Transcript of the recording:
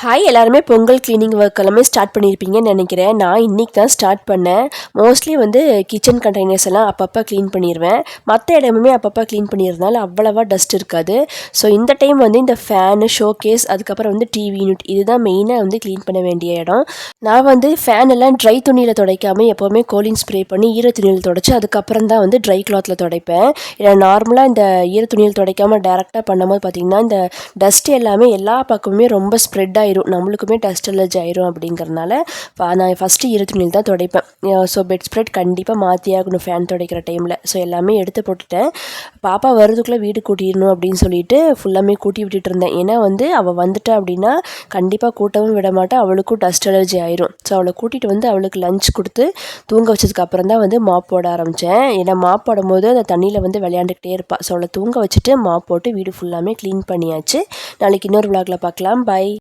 Hi எல்லாருமே Pongal cleaning work எல்லாமே start பண்ணியிருப்பீங்கன்னு நினைக்கிறேன். நான் இன்றைக்கி தான் ஸ்டார்ட் பண்ணேன். மோஸ்ட்லி வந்து கிச்சன் கண்டெய்னர்ஸ் எல்லாம் அப்பப்போ க்ளீன் பண்ணிடுவேன். மற்ற இடமுமே அப்பப்போ க்ளீன் பண்ணிடுறதுனால அவ்வளவா டஸ்ட் இருக்காது. ஸோ இந்த டைம் வந்து இந்த ஃபேனு, ஷோகேஸ், அதுக்கப்புறம் வந்து டிவி யூனிட் இதுதான் மெயினாக வந்து க்ளீன் பண்ண வேண்டிய இடம். நான் வந்து ஃபேன் எல்லாம் ட்ரை துணியில் துடைக்காமல் எப்போவுமே கோலின் ஸ்ப்ரே பண்ணி ஈர துணியில் துடைச்சி அதுக்கப்புறம் தான் வந்து ட்ரை கிளாத்தில் துடைப்பேன். ஏன்னா நார்மலாக இந்த ஈர துணியில் துடைக்காமல் டேரெக்டாக பண்ணும்போது பார்த்திங்கன்னா இந்த டஸ்ட் எல்லாமே எல்லா பக்கமுமே ரொம்ப ஸ்ப்ரெட் ஆயிரும், நம்மளுக்குமே டஸ்ட் அலர்ஜி ஆயிரும். அப்படிங்கிறதுனால நான் ஃபஸ்ட்டு ஈர துணியில் தான் துடைப்பேன். ஸோ பெட் ஸ்ப்ரெட் கண்டிப்பாக மாற்றி ஆகணும் ஃபேன் துடைக்கிற டைமில். ஸோ எல்லாமே எடுத்து போட்டுட்டேன். பாப்பா வரதுக்குள்ளே வீடு கூட்டிடணும் அப்படின்னு சொல்லிட்டு ஃபுல்லாமே கூட்டி விட்டுட்டு இருந்தேன். ஏன்னா வந்து அவள் வந்துட்டா அப்படின்னா கண்டிப்பாக கூட்டவும் விட மாட்டேன், அவளுக்கும் டஸ்ட் அலர்ஜி ஆயிரும். ஸோ அவளை கூட்டிகிட்டு வந்து அவளுக்கு லஞ்ச் கொடுத்து தூங்க வச்சதுக்கப்புறம் தான் வந்து மாப் போட ஆரம்பித்தேன். ஏன்னா மாப் போடும்போது அந்த தண்ணியில் வந்து விளையாண்டுக்கிட்டே இருப்பாள். ஸோ அவளை தூங்க வச்சுட்டு மாப் போட்டு வீடு ஃபுல்லாமே க்ளீன் பண்ணியாச்சு. நாளைக்கு இன்னொரு விளாகில் பார்க்கலாம். பை.